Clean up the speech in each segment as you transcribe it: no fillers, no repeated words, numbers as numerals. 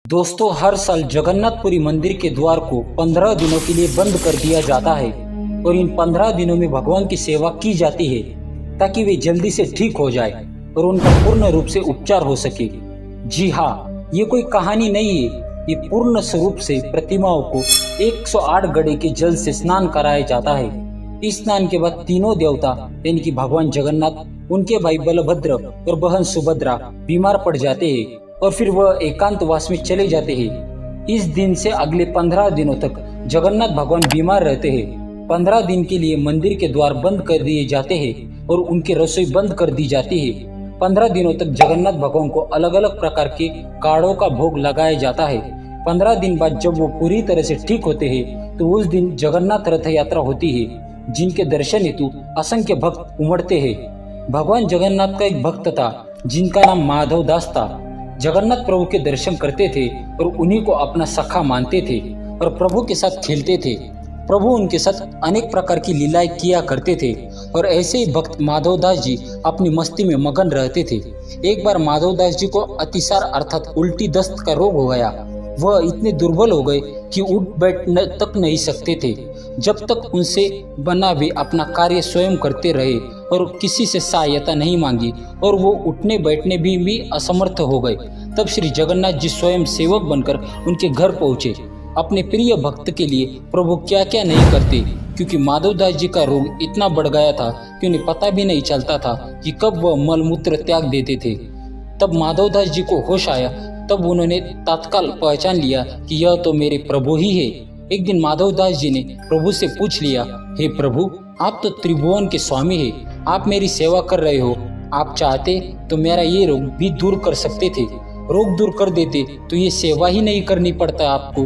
दोस्तों, हर साल जगन्नाथपुरी मंदिर के द्वार को 15 दिनों के लिए बंद कर दिया जाता है और इन 15 दिनों में भगवान की सेवा की जाती है ताकि वे जल्दी से ठीक हो जाए और उनका पूर्ण रूप से उपचार हो सके। जी हाँ, ये कोई कहानी नहीं है, ये पूर्ण स्वरूप से प्रतिमाओं को 108 घड़े के जल से स्नान कराया जाता है। इस स्नान के बाद तीनों देवता यानी कि भगवान जगन्नाथ, उनके भाई बलभद्र और बहन सुभद्रा बीमार पड़ जाते हैं और फिर वह एकांतवास में चले जाते हैं। इस दिन से अगले 15 दिनों तक जगन्नाथ भगवान बीमार रहते हैं। 15 दिन के लिए मंदिर के द्वार बंद कर दिए जाते हैं और उनकी रसोई बंद कर दी जाती है। 15 दिनों तक जगन्नाथ भगवान को अलग अलग प्रकार के काढ़ों का भोग लगाया जाता है। 15 दिन बाद जब वो पूरी तरह से ठीक होते हैं तो उस दिन जगन्नाथ रथ यात्रा होती है, जिनके दर्शन हेतु असंख्य भक्त उमड़ते हैं। भगवान जगन्नाथ का एक भक्त था जिनका नाम माधव दास था। जगन्नाथ प्रभु के दर्शन करते थे और उन्हीं को अपना सखा मानते थे और प्रभु के साथ खेलते थे। प्रभु उनके साथ अनेक प्रकार की लीलाएं किया करते थे और ऐसे ही भक्त माधवदास जी अपनी मस्ती में मगन रहते थे। एक बार माधवदास जी को अतिसार अर्थात उल्टी दस्त का रोग हो गया। वह इतने दुर्बल हो गए कि उठ बैठ तक नहीं सकते थे। जब तक उनसे बना वे अपना कार्य स्वयं करते रहे और किसी से सहायता नहीं मांगी और वो उठने बैठने भी असमर्थ हो गए। तब श्री जगन्नाथ जी स्वयं सेवक बनकर उनके घर पहुंचे। अपने प्रिय भक्त के लिए प्रभु क्या क्या नहीं करते, क्योंकि माधवदास जी का रोग इतना बढ़ गया था कि उन्हें पता भी नहीं चलता था कि कब वह मलमूत्र त्याग देते थे। तब माधवदास जी को होश आया, तब उन्होंने तत्काल पहचान लिया कि यह तो मेरे प्रभु ही है। एक दिन माधवदास जी ने प्रभु से पूछ लिया, हे प्रभु, आप तो त्रिभुवन के स्वामी हैं, आप मेरी सेवा कर रहे हो। आप चाहते तो मेरा ये रोग भी दूर कर सकते थे। रोग दूर कर देते तो ये सेवा ही नहीं करनी पड़ता आपको।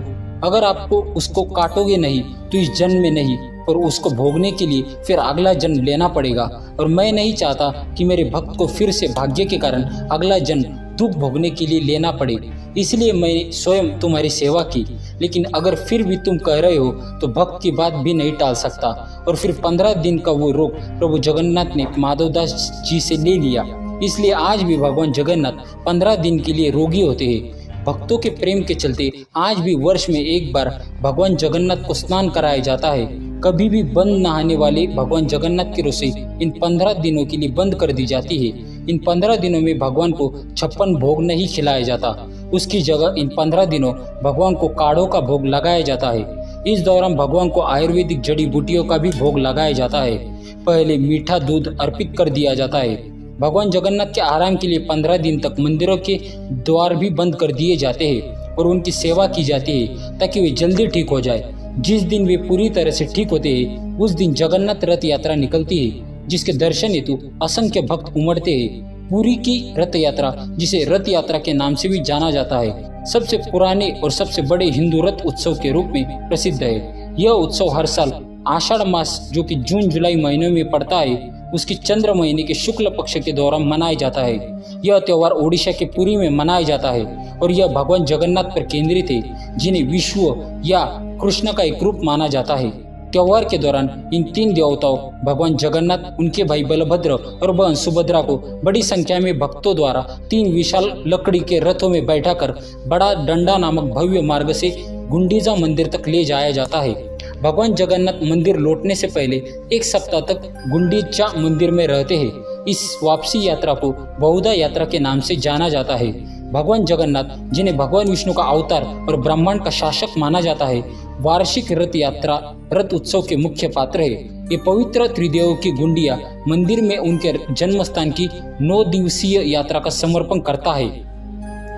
अगर आपको उसको काटोगे नहीं तो इस जन्म में नहीं, पर उसको भोगने के लिए फिर अगला जन्म लेना पड़ेगा। और मैं नहीं चाहता कि मेरे भक्त को फिर से भाग्य के कारण अगला जन्म दुख भोगने के लिए लेना पड़े, इसलिए मैंने स्वयं तुम्हारी सेवा की। लेकिन अगर फिर भी तुम कह रहे हो तो भक्त की बात भी नहीं टाल सकता। और फिर 15 दिन का वो रोग प्रभु जगन्नाथ ने माधवदास जी से ले लिया। इसलिए आज भी भगवान जगन्नाथ 15 दिन के लिए रोगी होते हैं। भक्तों के प्रेम के चलते आज भी वर्ष में एक बार भगवान जगन्नाथ को स्नान कराया जाता है। कभी भी बंद नहाने वाले भगवान जगन्नाथ की रसोई इन 15 दिनों के लिए बंद कर दी जाती है। इन 15 दिनों में भगवान को 56 भोग नहीं खिलाया जाता, उसकी जगह इन 15 दिनों भगवान को काढ़ों का भोग लगाया जाता है। इस दौरान भगवान को आयुर्वेदिक जड़ी बूटियों का भी भोग लगाया जाता है। पहले मीठा दूध अर्पित कर दिया जाता है। भगवान जगन्नाथ के आराम के लिए 15 दिन तक मंदिरों के द्वार भी बंद कर दिए जाते हैं और उनकी सेवा की जाती है ताकि वे जल्दी ठीक हो जाए। जिस दिन वे पूरी तरह से ठीक होते हैं उस दिन जगन्नाथ रथ यात्रा निकलती है, जिसके दर्शन हेतु असंख्य भक्त उमड़ते हैं। पुरी की रथ यात्रा, जिसे रथ यात्रा के नाम से भी जाना जाता है, सबसे पुराने और सबसे बड़े हिंदू रथ उत्सव के रूप में प्रसिद्ध है। यह उत्सव हर साल आषाढ़ मास, जो कि जून जुलाई महीनों में पड़ता है, उसकी चंद्र महीने के शुक्ल पक्ष के दौरान मनाया जाता है। यह त्योहार ओडिशा के पुरी में मनाया जाता है और यह भगवान जगन्नाथ पर केंद्रित है, जिन्हें विष्णु या कृष्ण का एक रूप माना जाता है। त्योहार के दौरान इन 3 देवताओं भगवान जगन्नाथ, उनके भाई बलभद्र और बहन सुभद्रा को बड़ी संख्या में भक्तों द्वारा 3 विशाल लकड़ी के रथों में बैठाकर बड़ा डंडा नामक भव्य मार्ग से गुंडीचा मंदिर तक ले जाया जाता है। भगवान जगन्नाथ मंदिर लौटने से पहले 1 सप्ताह तक गुंडीचा मंदिर में रहते हैं। इस वापसी यात्रा को बहुधा यात्रा के नाम से जाना जाता है। भगवान जगन्नाथ, जिन्हें भगवान विष्णु का अवतार और ब्रह्मांड का शासक माना जाता है, वार्षिक रथ यात्रा रथ उत्सव के मुख्य पात्र है। ये पवित्र त्रिदेव की गुंडिया मंदिर में उनके जन्म स्थान की 9 दिवसीय यात्रा का समर्पण करता है।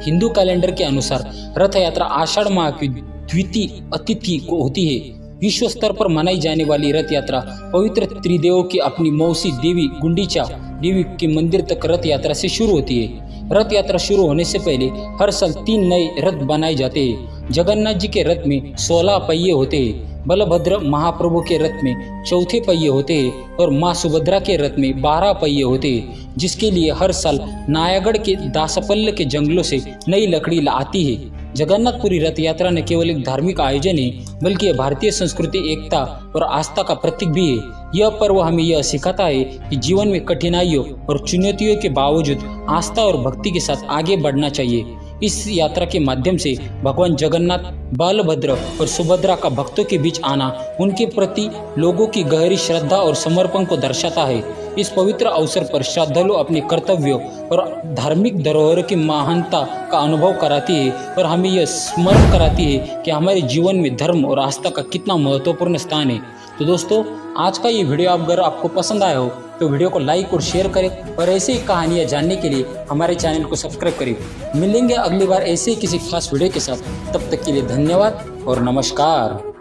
हिंदू कैलेंडर के अनुसार रथ यात्रा आषाढ़ माह की द्वितीय तिथि को होती है। विश्व स्तर पर मनाई जाने वाली रथ यात्रा पवित्र त्रिदेव की अपनी मौसी देवी गुंडीचा देवी के मंदिर तक रथ यात्रा से शुरू होती है। रथ यात्रा शुरू होने से पहले हर साल 3 नए रथ बनाए जाते हैं। जगन्नाथ जी के रथ में 16 पहिए होते हैं, बलभद्र महाप्रभु के रथ में 4 पहिए होते हैं और माँ सुभद्रा के रथ में 12 पहिए होते हैं, जिसके लिए हर साल नायागढ़ के दासपल्ल के जंगलों से नई लकड़ी आती है। जगन्नाथपुरी रथ यात्रा न केवल एक धार्मिक आयोजन है, बल्कि यह भारतीय संस्कृति, एकता और आस्था का प्रतीक भी है। यह पर्व हमें यह सिखाता है कि जीवन में कठिनाइयों और चुनौतियों के बावजूद आस्था और भक्ति के साथ आगे बढ़ना चाहिए। इस यात्रा के माध्यम से भगवान जगन्नाथ, बालभद्र और सुभद्रा का भक्तों के बीच आना उनके प्रति लोगों की गहरी श्रद्धा और समर्पण को दर्शाता है। इस पवित्र अवसर पर श्रद्धालु अपने कर्तव्यों और धार्मिक धरोहर की महानता का अनुभव कराती है और हमें यह स्मरण कराती है कि हमारे जीवन में धर्म और आस्था का कितना महत्वपूर्ण स्थान है। तो दोस्तों, आज का ये वीडियो अगर आपको पसंद आया हो तो वीडियो को लाइक और शेयर करें और ऐसे ही कहानियाँ जानने के लिए हमारे चैनल को सब्सक्राइब करें। मिलेंगे अगली बार ऐसे ही किसी खास वीडियो के साथ। तब तक के लिए धन्यवाद और नमस्कार।